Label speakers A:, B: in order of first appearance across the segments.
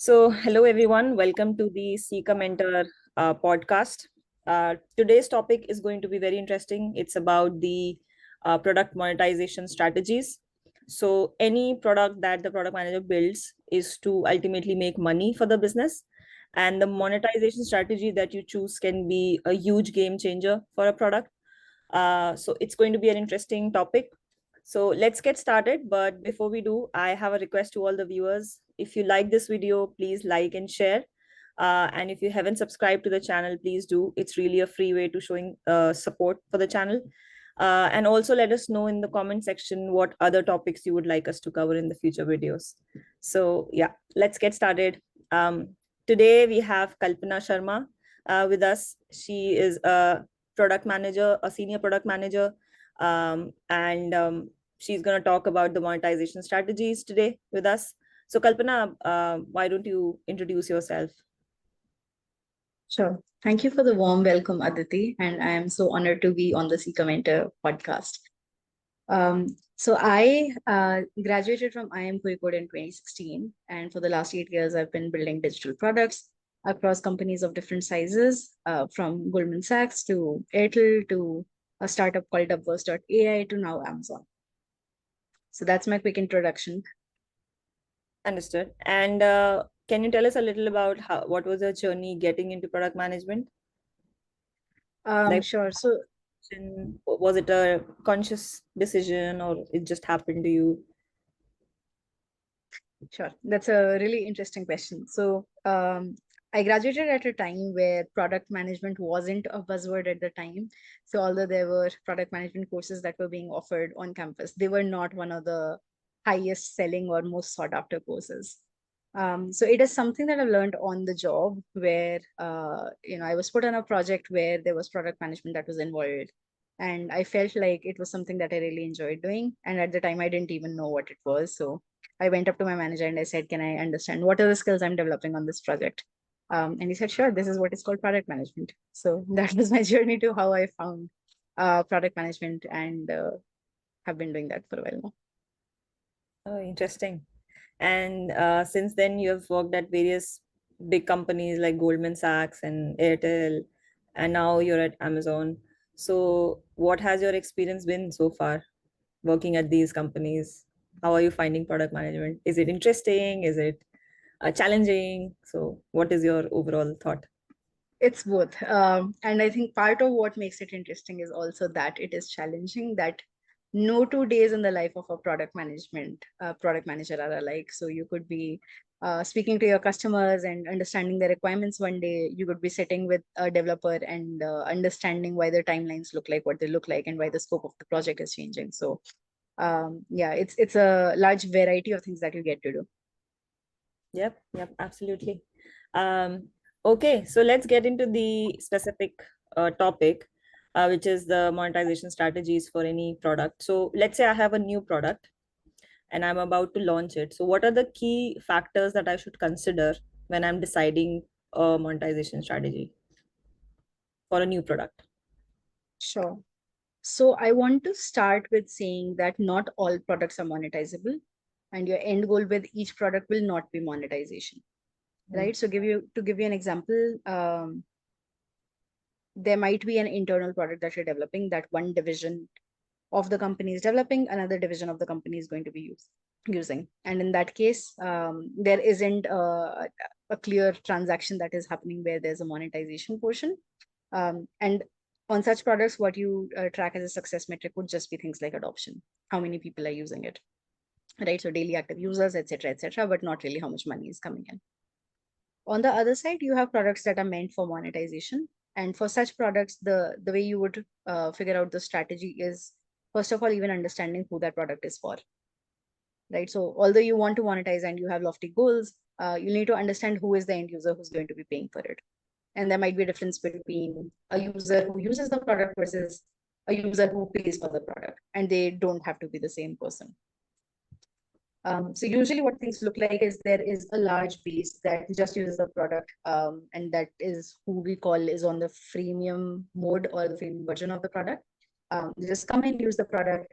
A: Hello everyone. Welcome to the Seekamentor podcast. Today's topic is going to be very interesting. It's about the product monetization strategies. So, any product that the product manager builds is to ultimately make money for the business, and the monetization strategy that you choose can be a huge game changer for a product. So, it's going to be an interesting topic. So let's get started. But before we do, I have a request to all the viewers. If you like this video, please like and share. And if you haven't subscribed to the channel, please do. It's really a free way to showing support for the channel. And also let us know in the comment section what other topics you would like us to cover in the future videos. So yeah, let's get started. Today we have Kalpana Sharma with us. She is a product manager, a senior product manager, and she's going to talk about the monetization strategies today with us. So, Kalpana, why don't you introduce yourself?
B: Sure. Thank you for the warm welcome, Aditi, and I am so honored to be on the Seekamentor podcast. So I graduated from IIM Kozhikode in 2016, and for the last 8 years, I've been building digital products across companies of different sizes, from Goldman Sachs to Airtel to a startup called Upwork.ai to now Amazon. So that's my quick introduction.
A: Understood. And can you tell us a little about what was your journey getting into product management?
B: Sure. So
A: Was it a conscious decision or it just happened to you?
B: Sure. That's a really interesting question. So, I graduated at a time where product management wasn't a buzzword at the time. So, although there were product management courses that were being offered on campus, they were not one of the highest selling or most sought after courses. So, it is something that I've learned on the job where, I was put on a project where there was product management that was involved. And I felt like it was something that I really enjoyed doing. And at the time, I didn't even know what it was. So, I went up to my manager and I said, can I understand what are the skills I'm developing on this project? And he said, sure, this is what is called product management. So that was my journey to how I found product management and have been doing that for a while now.
A: Oh, interesting. And since then, you have worked at various big companies like Goldman Sachs and Airtel, and now you're at Amazon. So, what has your experience been so far working at these companies? How are you finding product management? Is it interesting? Is it challenging? So, what is your overall thought?
B: It's both. And I think part of what makes it interesting is also that it is challenging, that no 2 days in the life of a product manager are alike. So you could be speaking to your customers and understanding the requirements one day. You could be sitting with a developer and understanding why their timelines look like what they look like and why the scope of the project is changing. So yeah, it's a large variety of things that you get to do.
A: Yep, absolutely. Um, okay, so let's get into the specific topic, which is the monetization strategies for any product. So let's say I have a new product and I'm about to launch it. So what are the key factors that I should consider when I'm deciding a monetization strategy for a new product?
B: Sure. So I want to start with saying that not all products are monetizable, and your end goal with each product will not be monetization,
A: Mm.
B: right? So give you an example, there might be an internal product that you're developing that one division of the company is developing, another division of the company is going to be using, and in that case, there isn't a clear transaction that is happening where there's a monetization portion. And on such products, what you track as a success metric would just be things like adoption, how many people are using it, right? So daily active users, etc., but not really how much money is coming in. On the other side, you have products that are meant for monetization. And for such products, the way you would figure out the strategy is, first of all, even understanding who that product is for, right? So although you want to monetize and you have lofty goals, you need to understand who is the end user who's going to be paying for it. And there might be a difference between a user who uses the product versus a user who pays for the product, and they don't have to be the same person. So usually what things look like is there is a large base that just uses the product, and that is who we call is on the freemium mode or the freemium version of the product. They just come and use the product,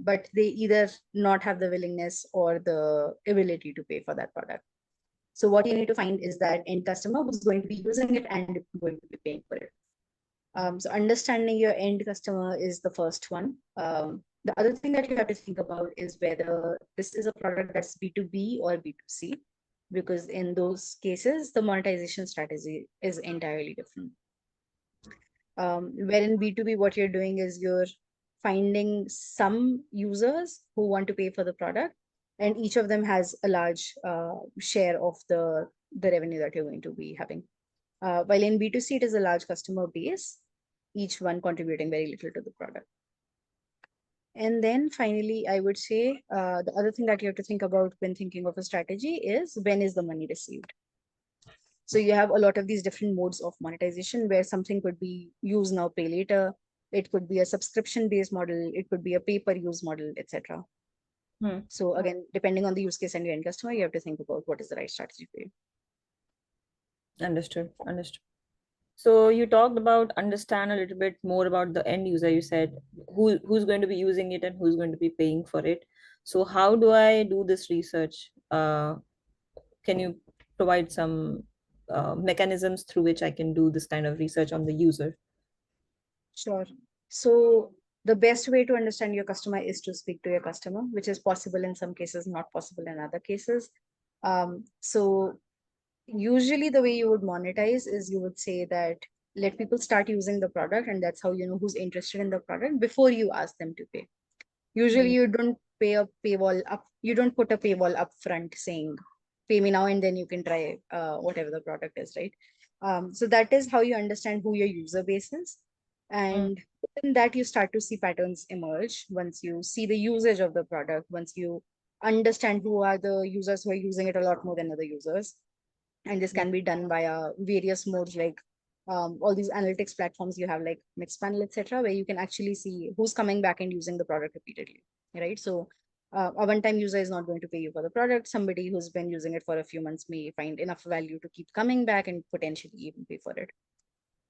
B: but they either not have the willingness or the ability to pay for that product. So what you need to find is that end customer who's going to be using it and going to be paying for it. So understanding your end customer is the first one. The other thing that you have to think about is whether this is a product that's B2B or B2C, because in those cases, the monetization strategy is entirely different. Where in B2B, what you're doing is you're finding some users who want to pay for the product, and each of them has a large share of the revenue that you're going to be having. While in B2C, it is a large customer base, each one contributing very little to the product. And then finally, I would say the other thing that you have to think about when thinking of a strategy is when is the money received? So you have a lot of these different modes of monetization where something could be use now, pay later. It could be a subscription based model. It could be a pay per use model, etc.
A: Hmm.
B: So again, depending on the use case and your end customer, you have to think about what is the right strategy for you.
A: Understood. Understood. So you talked about understand a little bit more about the end user. You said who's going to be using it and who's going to be paying for it. So how do I do this research? Can you provide some mechanisms through which I can do this kind of research on the user?
B: Sure. So the best way to understand your customer is to speak to your customer, which is possible in some cases, not possible in other cases. So usually the way you would monetize is you would say that let people start using the product, and that's how you know who's interested in the product before you ask them to pay. Usually
A: Hmm.
B: you don't pay a paywall up, you don't put a paywall up front saying pay me now and then you can try whatever the product is, right? So that is how you understand who your user base is.
A: Hmm.
B: And in that you start to see patterns emerge once you see the usage of the product, once you understand who are the users who are using it a lot more than other users. And this can be done via various modes like all these analytics platforms you have like Mixpanel, etc., where you can actually see who's coming back and using the product repeatedly, right? So a one-time user is not going to pay you for the product. Somebody who's been using it for a few months may find enough value to keep coming back and potentially even pay for it.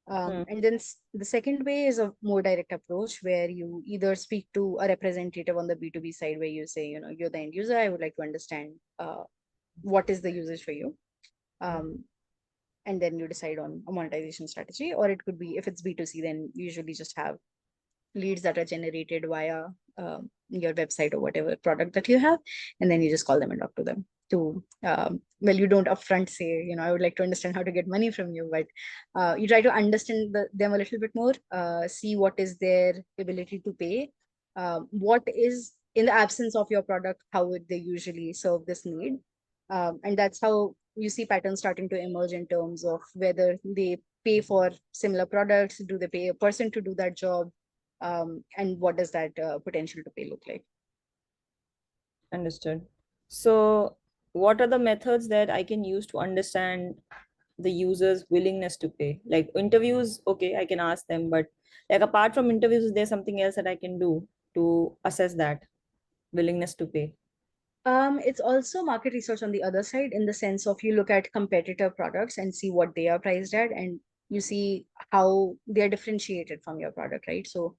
A: Hmm.
B: And then the second way is a more direct approach where you either speak to a representative on the B2B side where you say, you know, you're the end user, I would like to understand what is the usage for you. Um, and then you decide on a monetization strategy. Or it could be, if it's B2C, then you usually just have leads that are generated via your website or whatever product that you have, and then you just call them and talk to them to well, you don't upfront say, you know, I would like to understand how to get money from you, but you try to understand them a little bit more, see what is their ability to pay, what is in the absence of your product, how would they usually serve this need, and that's how you see patterns starting to emerge in terms of whether they pay for similar products, do they pay a person to do that job, and what does that potential to pay look like.
A: Understood. So what are the methods that I can use to understand the user's willingness to pay? Like interviews, okay, I can ask them, but like apart from interviews, is there something else that I can do to assess that willingness to pay?
B: It's also market research on the other side, in the sense of you look at competitor products and see what they are priced at, and you see how they're differentiated from your product, right? So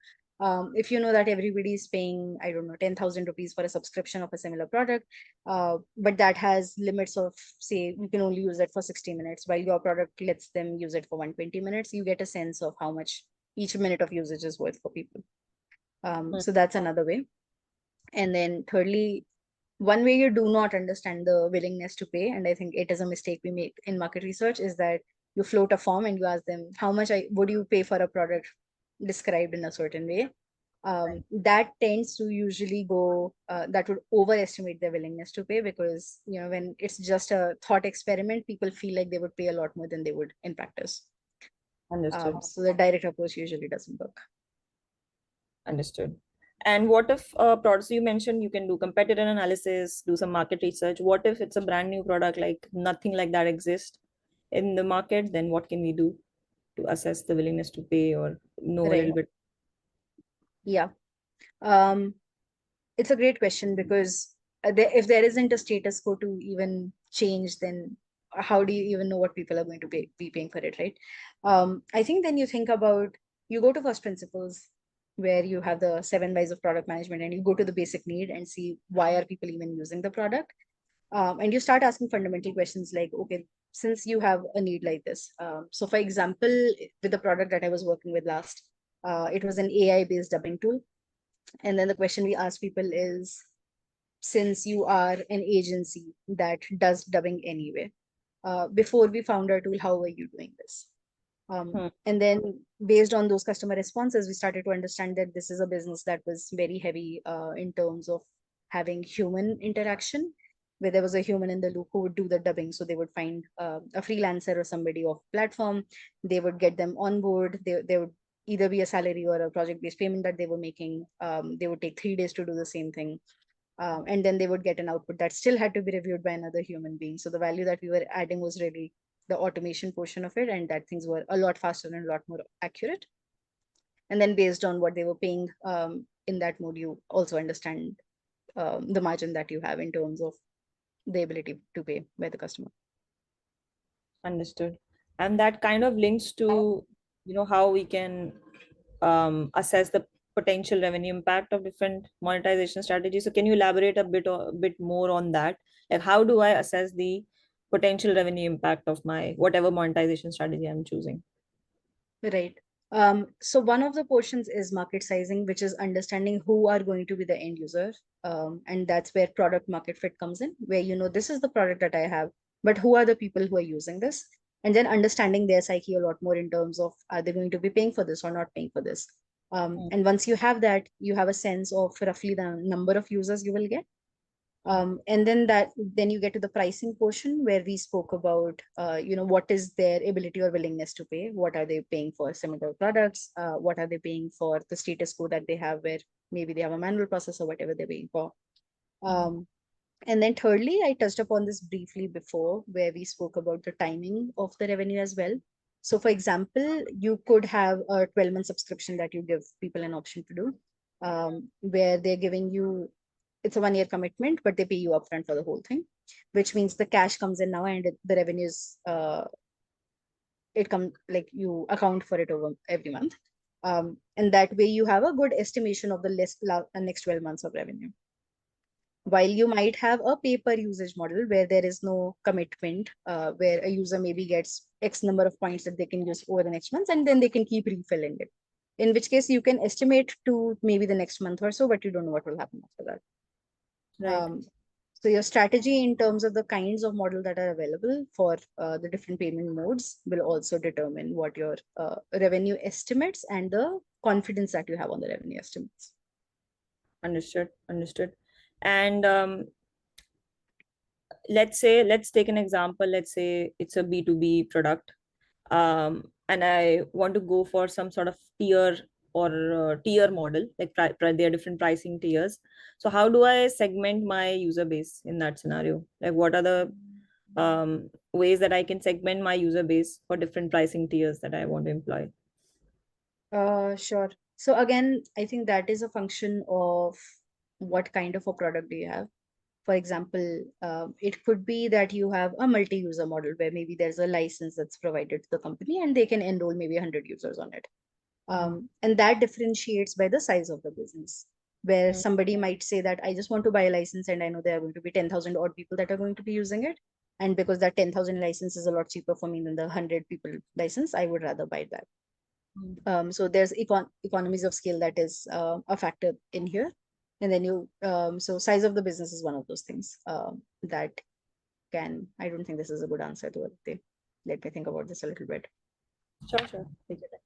B: if you know that everybody is paying, I don't know, 10,000 rupees for a subscription of a similar product, but that has limits of, say, you can only use it for 60 minutes, while your product lets them use it for 120 minutes, you get a sense of how much each minute of usage is worth for people.
A: Hmm.
B: So that's another way. And then thirdly, one way you do not understand the willingness to pay, and I think it is a mistake we make in market research, is that you float a form and you ask them how much would you pay for a product described in a certain way. That tends to usually go that would overestimate their willingness to pay, because you know, when it's just a thought experiment, people feel like they would pay a lot more than they would in practice.
A: Understood.
B: So the direct approach usually doesn't work.
A: Understood. And what if products you mentioned you can do competitor analysis, do some market research? What if it's a brand new product, like nothing like that exists in the market? Then what can we do to assess the willingness to pay or know a little
B: Right.
A: bit?
B: Yeah. Um, It's a great question, because if there isn't a status quo to even change, then how do you even know what people are going to be paying for it, right? I think then you think about, you go to first principles, where you have the seven whys of product management, and you go to the basic need and see why are people even using the product. And you start asking fundamental questions like, okay, since you have a need like this. So for example, with the product that I was working with last, it was an AI based dubbing tool. And then the question we ask people is, since you are an agency that does dubbing anyway, before we found our tool, how were you doing this?
A: Hmm.
B: And then based on those customer responses, we started to understand that this is a business that was very heavy in terms of having human interaction, where there was a human in the loop who would do the dubbing. So they would find a freelancer or somebody off platform, they would get them on board, they would either be a salary or a project based payment that they were making. They would take 3 days to do the same thing, and then they would get an output that still had to be reviewed by another human being. So the value that we were adding was really the automation portion of it, and that things were a lot faster and a lot more accurate. And then based on what they were paying in that mode, you also understand the margin that you have in terms of the ability to pay by the customer.
A: Understood. And that kind of links to, how we can assess the potential revenue impact of different monetization strategies. So can you elaborate a bit more on that? Like how do I assess the potential revenue impact of my whatever monetization strategy I'm choosing?
B: Right. So one of the portions is market sizing, which is understanding who are going to be the end user. And that's where product market fit comes in, where this is the product that I have, but who are the people who are using this? And then understanding their psyche a lot more in terms of, are they going to be paying for this or not paying for this?
A: Mm.
B: And once you have that, you have a sense of roughly the number of users you will get. And then you get to the pricing portion where we spoke about, what is their ability or willingness to pay? What are they paying for similar products? What are they paying for the status quo that they have, where maybe they have a manual process or whatever they're paying for? Um, and then thirdly, I touched upon this briefly before, where we spoke about the timing of the revenue as well. So for example, you could have a 12-month subscription that you give people an option to do, where they're giving you, it's a 1 year commitment, but they pay you upfront for the whole thing, which means the cash comes in now and the revenues, it comes like you account for it over every month. And that way you have a good estimation of the next 12 months of revenue. While you might have a pay per usage model where there is no commitment, where a user maybe gets X number of points that they can use over the next month, and then they can keep refilling it. In which case, you can estimate to maybe the next month or so, but you don't know what will happen after that.
A: Right.
B: Um, so your strategy in terms of the kinds of model that are available for the different payment modes will also determine what your revenue estimates and the confidence that you have on the revenue estimates.
A: Understood. Understood. And let's take an example. Let's say it's a B2B product, and I want to go for some sort of tier model, like there are different pricing tiers. So how do I segment my user base in that scenario? Like what are the ways that I can segment my user base for different pricing tiers that I want to employ?
B: Sure. So again, I think that is a function of what kind of a product do you have. For example, it could be that you have a multi-user model where maybe there's a license that's provided to the company and they can enroll maybe 100 users on it. And that differentiates by the size of the business, where
A: Mm.
B: somebody might say that I just want to buy a license and I know there are going to be 10,000 odd people that are going to be using it. And because that 10,000 license is a lot cheaper for me than the 100 people license, I would rather buy that. So there's economies of scale that is a factor in here. And then so size of the business is one of those things that I don't think this is a good answer to it. Let me think about this a little bit.
A: Sure, sure. Take your time.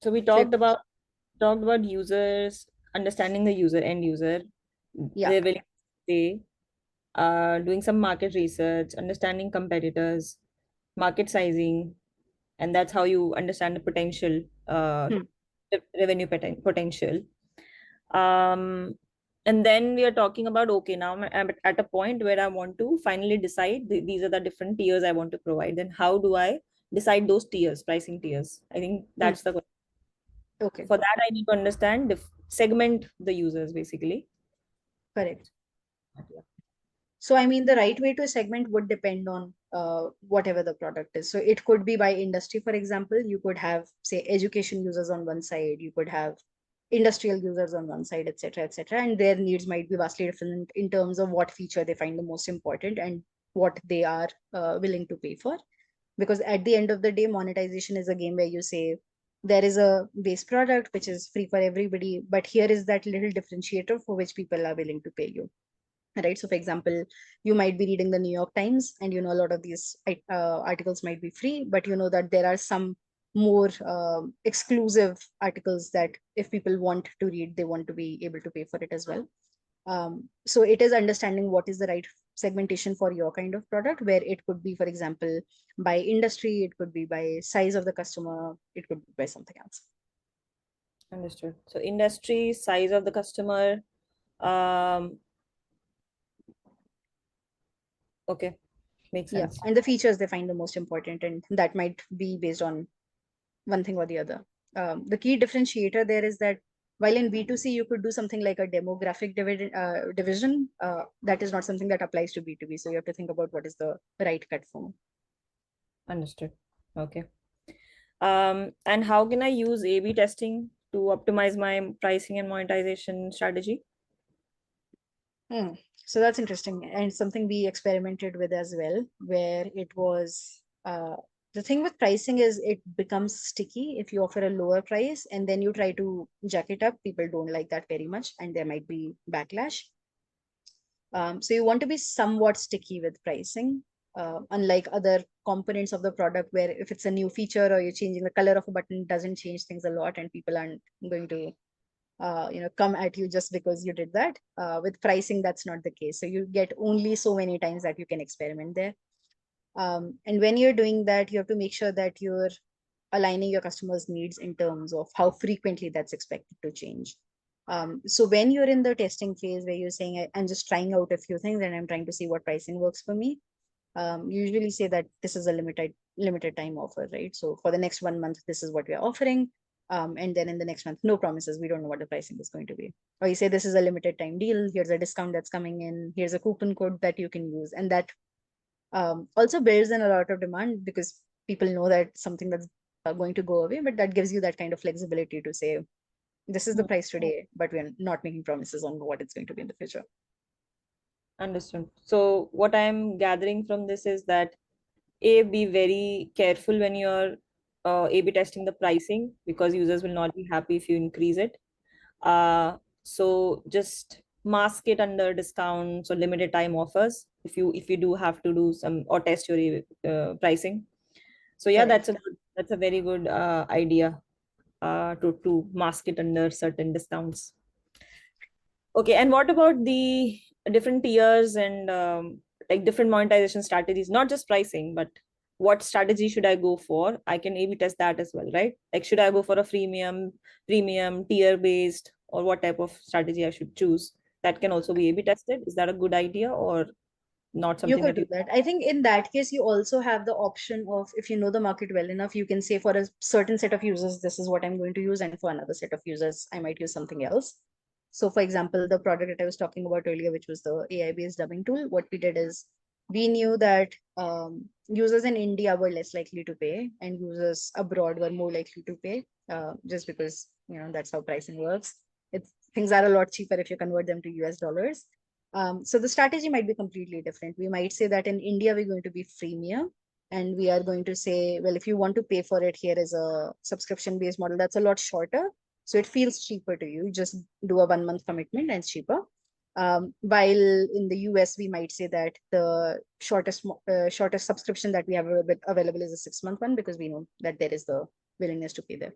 A: So we
B: So
A: talked about users, understanding the end user,
B: yeah.
A: their willing to pay, doing some market research, understanding competitors, market sizing, and that's how you understand the potential
B: Hmm.
A: revenue potential. Um, and then we are talking about, okay, now I'm at a point where I want to finally decide these are the different tiers I want to provide. Then how do I decide those tiers, pricing tiers? I think
B: Hmm.
A: that's the question. So
B: Okay.
A: for that, I need to understand segment the users basically.
B: Correct. So I mean, the right way to segment would depend on whatever the product is. So it could be by industry, for example. You could have, say, education users on one side. You could have industrial users on one side, etc., and their needs might be vastly different in terms of what feature they find the most important and what they are willing to pay for. Because at the end of the day, monetization is a game where you say there is a base product which is free for everybody, but here is that little differentiator for which people are willing to pay you, right? So for example, you might be reading the New York Times, and you know a lot of these articles might be free, but you know that there are some more exclusive articles that if people want to read, they want to be able to pay for it as well. So it is understanding what is the right segmentation for your kind of product, where it could be, for example, by industry, it could be by size of the customer, it could be by something else.
A: Understood. So industry, size of the customer. Um, okay, makes
B: Yeah,
A: sense.
B: and the features they find the most important, and that might be based on one thing or the other. The key differentiator there is that while in B2C you could do something like a demographic division, that is not something that applies to B2B. So you have to think about what is the right cut form.
A: Understood. Okay. And how can I use A/B testing to optimize my pricing and monetization strategy?
B: Hmm. So that's interesting, and something we experimented with as well, where it was the thing with pricing is it becomes sticky if you offer a lower price and then you try to jack it up. People don't like that very much, and there might be backlash. So you want to be somewhat sticky with pricing, unlike other components of the product, where if it's a new feature or you're changing the color of a button, it doesn't change things a lot, and people aren't going to come at you just because you did that. With pricing, that's not the case. So you get only so many times that you can experiment there. And when you're doing that, you have to make sure that you're aligning your customers' needs in terms of how frequently that's expected to change. So when you're in the testing phase where you're saying, I'm just trying out a few things and I'm trying to see what pricing works for me, usually say that this is a limited time offer, right? So for the next 1 month, this is what we're offering. And then in the next month, no promises. We don't know what the pricing is going to be. Or you say this is a limited time deal. Here's a discount that's coming in. Here's a coupon code that you can use, and that also builds in a lot of demand because people know that something that's going to go away, but that gives you that kind of flexibility to say this is the
A: Hmm.
B: price today, but we're not making promises on what it's going to be in the future.
A: Understood. So what I'm gathering from this is that A, be very careful when you're A/B testing the pricing because users will not be happy if you increase it. So just mask it under discounts or limited time offers if you do have to do some or test your pricing. So yeah,
B: Correct.
A: that's a very good idea to mask it under certain discounts. Okay, and what about the different tiers and like different monetization strategies, not just pricing, but what strategy should I go for? I can A/B test that as well, right? Like, should I go for a premium, tier based, or what type of strategy I should choose? That can also be A/B tested. Is that a good idea or not
B: You
A: something
B: could
A: that
B: do
A: you?
B: that. I think in that case, you also have the option of, if you know the market well enough, you can say for a certain set of users, this is what I'm going to use, and for another set of users, I might use something else. So, for example, the product that I was talking about earlier, which was the AI-based dubbing tool, what we did is we knew that users in India were less likely to pay, and users abroad were more likely to pay, just because that's how pricing works. It's things are a lot cheaper if you convert them to US dollars. So the strategy might be completely different. We might say that in India, we're going to be freemium, and we are going to say, well, if you want to pay for it, here is a subscription-based model that's a lot shorter. So it feels cheaper to you. Just do a 1 month commitment and it's cheaper. While in the US, we might say that the shortest subscription that we have available is a 6 month one because we know that there is the willingness to pay there.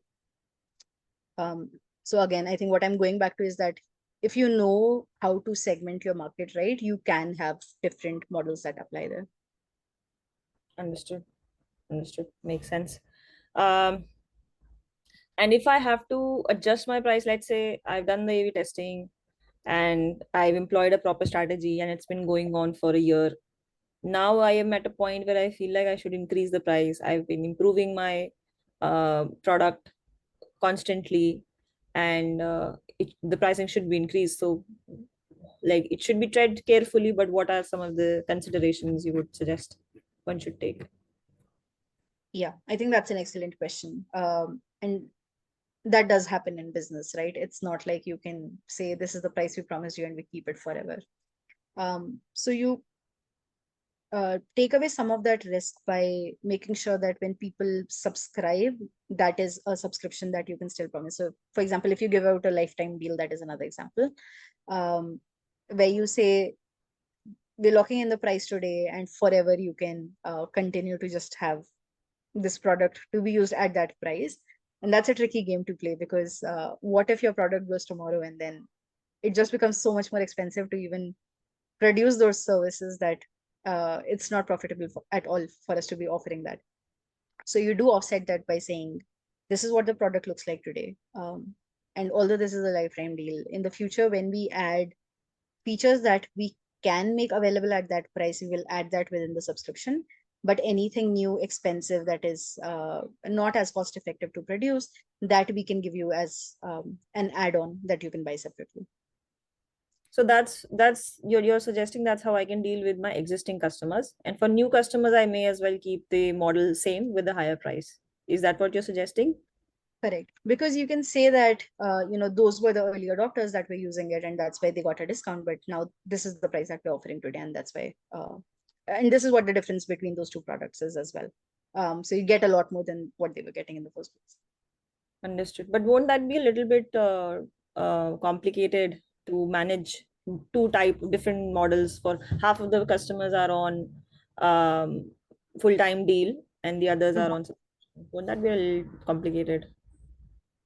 B: So again, I think what I'm going back to is that if you know how to segment your market right, you can have different models that apply there.
A: Understood. Understood. Makes sense. Um, and if I have to adjust my price, let's say I've done the A/B testing and I've employed a proper strategy and it's been going on for a year. Now I am at a point where I feel like I should increase the price. I've been improving my product constantly, and the pricing should be increased. So, like, it should be tread carefully. But what are some of the considerations you would suggest one should take?
B: Yeah, I think that's an excellent question. And that does happen in business, right? It's not like you can say this is the price we promised you and we keep it forever. So you take away some of that risk by making sure that when people subscribe, that is a subscription that you can still promise. So, for example, if you give out a lifetime deal, that is another example, um, where you say we're locking in the price today, and forever you can continue to just have this product to be used at that price. And that's a tricky game to play, because what if your product goes tomorrow and then it just becomes so much more expensive to even produce those services that it's not profitable at all for us to be offering that. So you do offset that by saying, this is what the product looks like today. And although this is a lifetime deal, in the future, when we add features that we can make available at that price, we will add that within the subscription. But anything new, expensive, that is not as cost effective to produce, that we can give you as an add on that you can buy separately.
A: So that's you're suggesting that's how I can deal with my existing customers. And for new customers, I may as well keep the model same with the higher price. Is that what you're suggesting?
B: Correct. Because you can say that, those were the early adopters that were using it, and that's why they got a discount. But now this is the price that we're offering today, and that's why. And this is what the difference between those two products is as well. So you get a lot more than what they were getting in the first place.
A: Understood. But won't that be a little bit complicated to manage two type different models? For half of the customers are on um, full-time deal and the others are
B: Mhm.
A: on subscription. Won't that be a little complicated?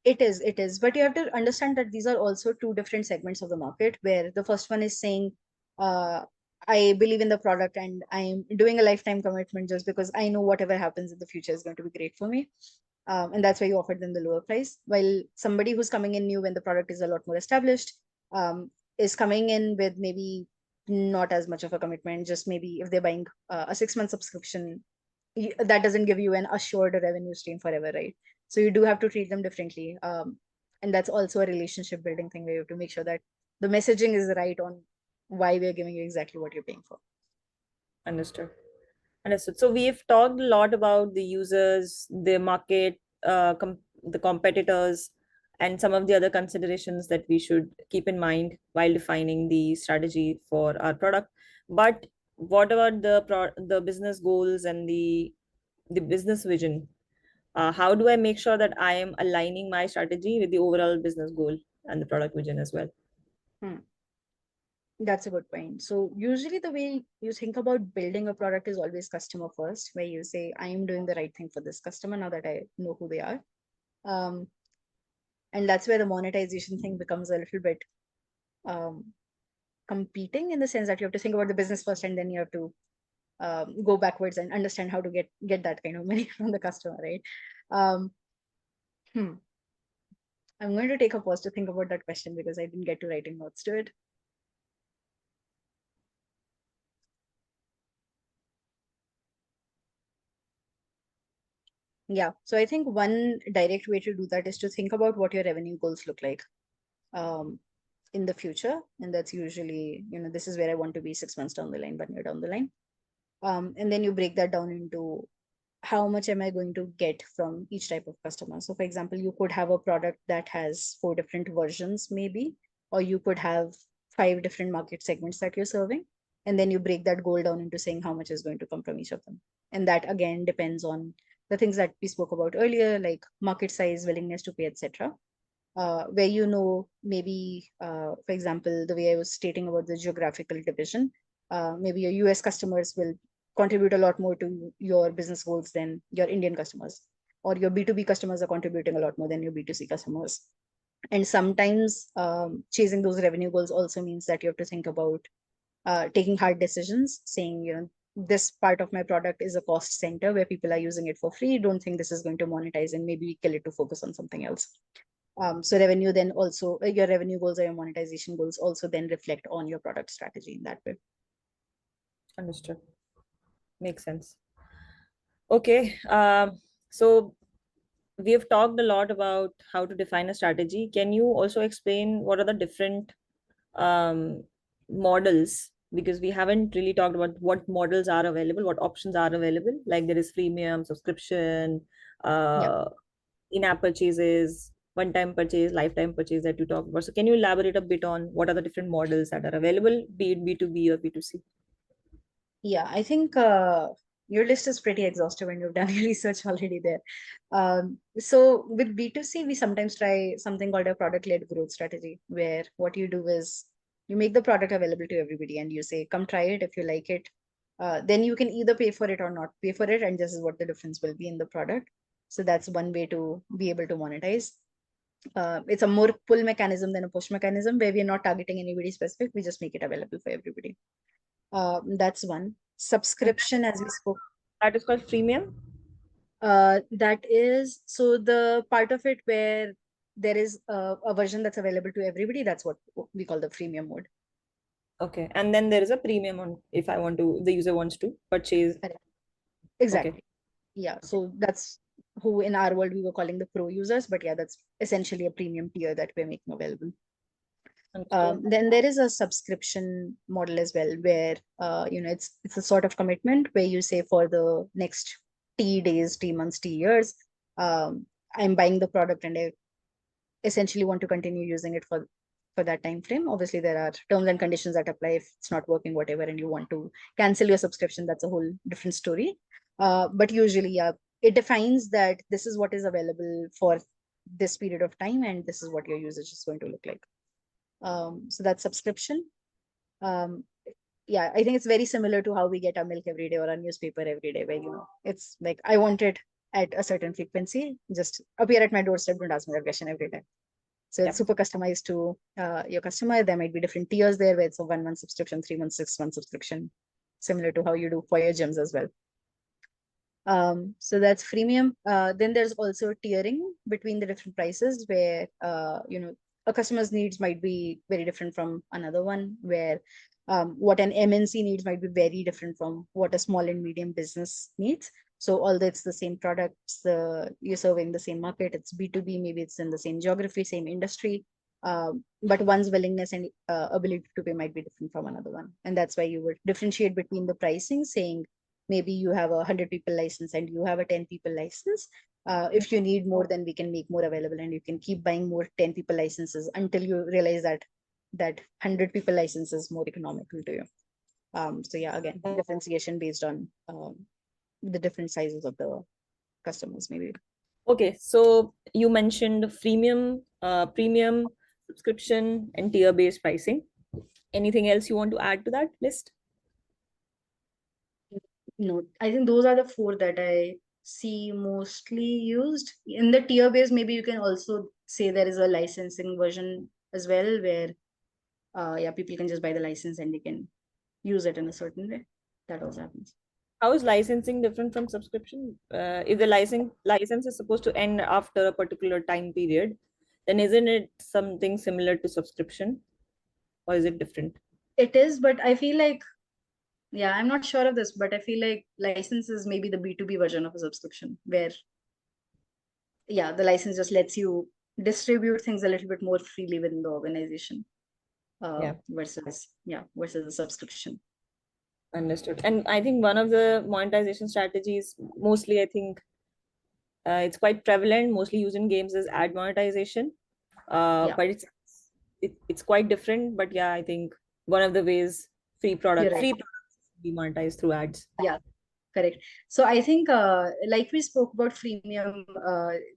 B: It is. But you have to understand that these are also two different segments of the market, where the first one is saying, uh, I believe in the product and I'm doing a lifetime commitment just because I know whatever happens in the future is going to be great for me. And that's why you offered them the lower price. While somebody who's coming in new when the product is a lot more established, is coming in with maybe not as much of a commitment, just maybe if they're buying a 6 month subscription, that doesn't give you an assured revenue stream forever, right? So you do have to treat them differently. And that's also a relationship building thing where you have to make sure that the messaging is right on why we're giving you exactly what you're paying for.
A: Understood. Understood. So we've talked a lot about the users, the market, the competitors, and some of the other considerations that we should keep in mind while defining the strategy for our product. But what about the business goals and the business vision? How do I make sure that I am aligning my strategy with the overall business goal and the product vision as well?
B: Hmm. That's a good point. So usually the way you think about building a product is always customer first, where you say, I am doing the right thing for this customer now that I know who they are. Um, and that's where the monetization thing becomes a little bit um, competing, in the sense that you have to think about the business first, and then you have to go backwards and understand how to get that kind of money from the customer, right? Um, hmm. I'm going to take a pause to think about that question because I didn't get to writing notes to it. Yeah. So I think one direct way to do that is to think about what your revenue goals look like um, in the future. And that's usually, this is where I want to be 6 months down the line, 1 year down the line. And then you break that down into how much am I going to get from each type of customer. So, for example, you could have a product that has 4 different versions, maybe, or you could have 5 different market segments that you're serving. And then you break that goal down into saying how much is going to come from each of them. And that again depends on the things that we spoke about earlier, like market size, willingness to pay, etc. Where maybe, for example, the way I was stating about the geographical division, maybe your US customers will contribute a lot more to your business goals than your Indian customers, or your B2B customers are contributing a lot more than your B2C customers. And sometimes chasing those revenue goals also means that you have to think about taking hard decisions, saying, this part of my product is a cost center where people are using it for free. Don't think this is going to monetize, and maybe we kill it to focus on something else. So revenue then also, your revenue goals or your monetization goals also then reflect on your product strategy in that way.
A: Understood. Makes sense. Okay. So we have talked a lot about how to define a strategy. Can you also explain what are the different um, models? Because we haven't really talked about what models are available, what options are available. Like there is freemium, subscription,
B: Yeah.
A: in-app purchases. one-time purchase, lifetime purchase that you talk about. So can you elaborate a bit on what are the different models that are available, be it B2B or B2C?
B: Yeah, I think your list is pretty exhaustive and you've done your research already there. So with B2C, we sometimes try something called a product-led growth strategy, where what you do is you make the product available to everybody and you say, come try it. If you like it, then you can either pay for it or not pay for it. And this is what the difference will be in the product. So that's one way to be able to monetize. It's a more pull mechanism than a push mechanism, where we're not targeting anybody specific. We just make it available for everybody. That's one.
A: And
B: Subscription, as we spoke,
A: that is called freemium.
B: that is so the part of it where there is a version that's available to everybody. That's what we call the freemium mode.
A: Okay. And then there is a premium on if I want to, the user wants to purchase.
B: Correct.
A: Okay.
B: Exactly. Yeah.
A: Okay.
B: So that's who in our world we were calling the pro users, but yeah, that's essentially a premium tier that we're making available.
A: Understood.
B: Then there is a subscription model as well, where it's a sort of commitment where you say for the next T days, T months, T years, I'm buying the product and I essentially want to continue using it for that time frame. Obviously, there are terms and conditions that apply if it's not working, whatever, and you want to cancel your subscription. That's a whole different story. But usually, yeah, it defines that this is what is available for this period of time, and this is what your usage is going to look like. So that's subscription. Um, yeah, I think it's very similar to how we get our milk every day or our newspaper every day, where it's like I want it at a certain frequency, just appear at my doorstep, don't ask me that question every day. So it's
A: Yep.
B: super customized to your customer. There might be different tiers there, where it's a 1 month subscription, 3 months, 6 month subscription, similar to how you do for your gyms as well. So that's freemium. Then there's also tiering between the different prices, where a customer's needs might be very different from another one, where what an MNC needs might be very different from what a small and medium business needs. So although it's the same products, you're serving the same market, it's B2B, maybe it's in the same geography, same industry, but one's willingness and ability to pay might be different from another one. And that's why you would differentiate between the pricing, saying maybe you have 100 people license and you have a 10 people license. If you need more, then we can make more available, and you can keep buying more 10 people licenses until you realize that 100 people license is more economical to you. So yeah, again, differentiation based on the different sizes of the customers, maybe.
A: Okay. So you mentioned freemium, premium, subscription, and tier-based pricing. Anything else you want to add to that list?
B: No, I think those are the four that I see mostly used. In the tier base, maybe you can also say there is a licensing version as well, where yeah, people can just buy the license and they can use it in a certain way. That also happens.
A: How is licensing different from subscription? If the license is supposed to end after a particular time period, then isn't it something similar to subscription, or is it different?
B: It is, but I feel like, yeah, I'm not sure of this, but I feel like license is maybe the B2B version of a subscription, where, yeah, the license just lets you distribute things a little bit more freely within the organization,
A: Yeah,
B: versus a subscription.
A: understood. And I think one of the monetization strategies, mostly I think it's quite prevalent, mostly used in games, is ad monetization.
B: Yeah,
A: But it's quite different. But yeah, I think one of the ways
B: you're right.
A: free products be monetized through ads.
B: Yeah, correct. So I think, like we spoke about freemium,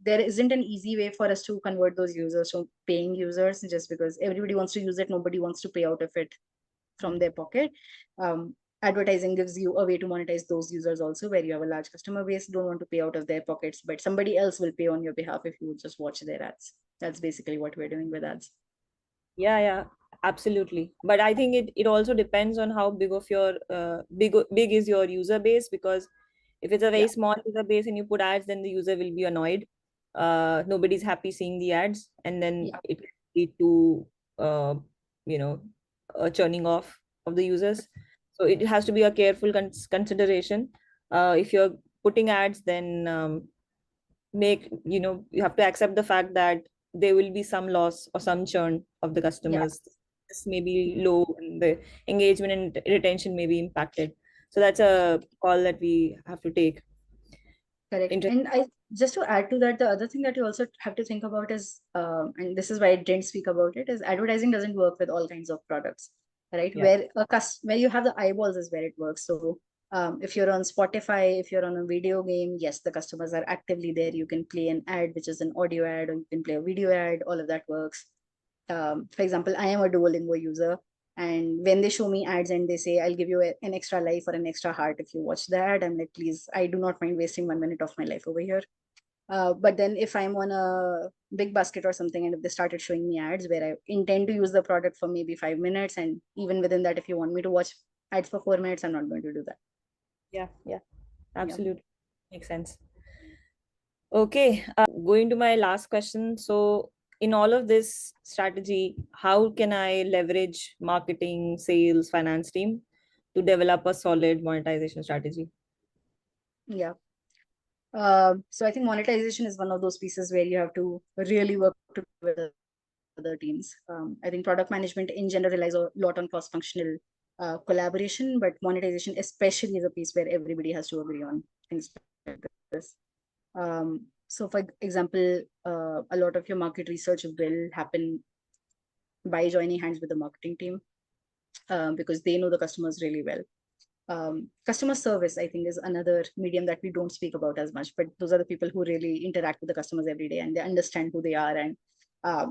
B: there isn't an easy way for us to convert those users to paying users, just because everybody wants to use it. Nobody wants to pay out of it from their pocket. Advertising gives you a way to monetize those users also, where you have a large customer base, don't want to pay out of their pockets, but somebody else will pay on your behalf if you just watch their ads. That's basically what we're doing with ads.
A: Yeah, yeah, absolutely. But I think it also depends on how big of your big is your user base, because if it's a
B: Yeah,
A: very small user base and you put ads, then the user will be annoyed. Nobody's happy seeing the ads, and then
B: yeah,
A: it can lead to you know a churning off of the users. So it has to be a careful consideration. If you're putting ads, then you have to accept the fact that there will be some loss or some churn of the
B: yeah.
A: customers. This may be low and the engagement and retention may be impacted. So that's a call that we have to take.
B: Correct.
A: Interesting.
B: And I just to add to that, the other thing that you also have to think about is, and this is why I didn't speak about it, is advertising doesn't work with all kinds of products, right?
A: Yeah.
B: Where you have the eyeballs is where it works. So if you're on Spotify, if you're on a video game, yes, the customers are actively there. You can play an ad, which is an audio ad, or you can play a video ad. All of that works. For example, I am a Duolingo user, and when they show me ads and they say, I'll give you an extra life or an extra heart if you watch the ad, I'm like, please, I do not mind wasting 1 minute of my life over here. But then if I'm on a big basket or something, and if they started showing me ads where I intend to use the product for maybe 5 minutes, and even within that, if you want me to watch ads for 4 minutes, I'm not going to do that.
A: Yeah. Yeah.
B: Yeah.
A: Absolutely. Makes sense. Okay, going to my last question. So, in all of this strategy, how can I leverage marketing, sales, finance team to develop a solid monetization strategy?
B: Yeah. So I think monetization is one of those pieces where you have to really work together with other teams. I think product management in general relies a lot on cross-functional collaboration, but monetization especially is a piece where everybody has to agree on things like this. So for example, a lot of your market research will happen by joining hands with the marketing team, because they know the customers really well. Customer service, I think, is another medium that we don't speak about as much, but those are the people who really interact with the customers every day and they understand who they are. And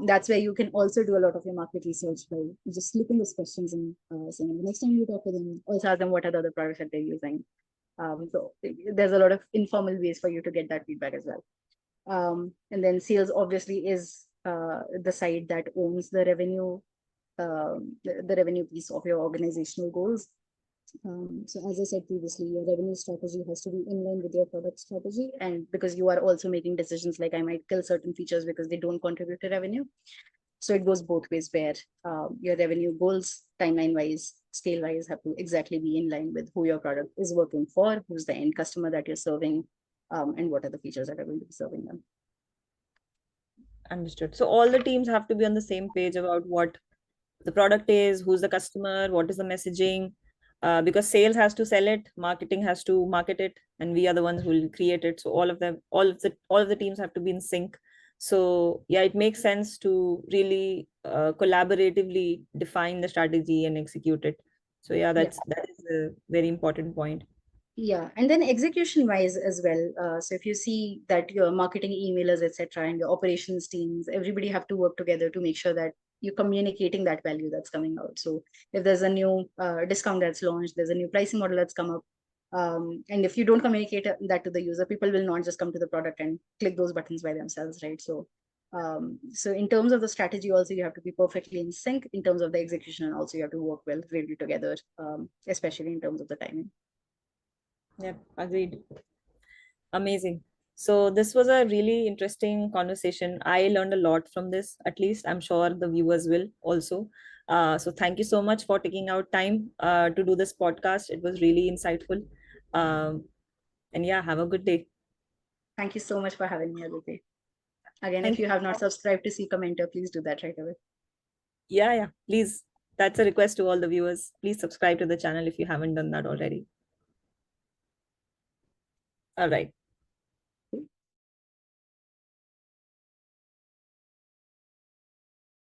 B: that's where you can also do a lot of your market research by just slipping those questions and saying, the next time you talk to them, also ask them what are the other products that they're using. So there's a lot of informal ways for you to get that feedback as well. And then sales obviously is the side that owns the revenue, the revenue piece of your organizational goals. So as I said previously, your revenue strategy has to be in line with your product strategy. And because you are also making decisions like I might kill certain features because they don't contribute to revenue. So it goes both ways where your revenue goals, timeline wise, scale wise, have to exactly be in line with who your product is working for, who's the end customer that you're serving, and what are the features that are going to be serving them.
A: Understood. So, all the teams have to be on the same page about what the product is, who's the customer, what is the messaging, because sales has to sell it, marketing has to market it, and we are the ones who will create it. So all of them, all of the teams have to be in sync. So yeah, it makes sense to really collaboratively define the strategy and execute it. So yeah,
B: Yeah.
A: that is a very important point.
B: Yeah, and then execution wise as well. So if you see that your marketing emailers, etc., and your operations teams, everybody have to work together to make sure that you're communicating that value that's coming out. So if there's a new discount that's launched, there's a new pricing model that's come up, and if you don't communicate that to the user, people will not just come to the product and click those buttons by themselves, right? So in terms of the strategy, also you have to be perfectly in sync. In terms of the execution, and also you have to work well, really together, especially in terms of the timing.
A: Yeah, agreed. Amazing. So this was a really interesting conversation. I learned a lot from this. At least I'm sure the viewers will also. So thank you so much for taking out time to do this podcast. It was really insightful. Um, and yeah, have a good day.
B: Thank you so much for having me, Aditi. Again, if
A: Thank
B: you
A: you.
B: have not subscribed to Seekamentor, please do that right away.
A: Yeah, yeah. Please. That's a request to all the viewers. Please subscribe to the channel if you haven't done that already. All right.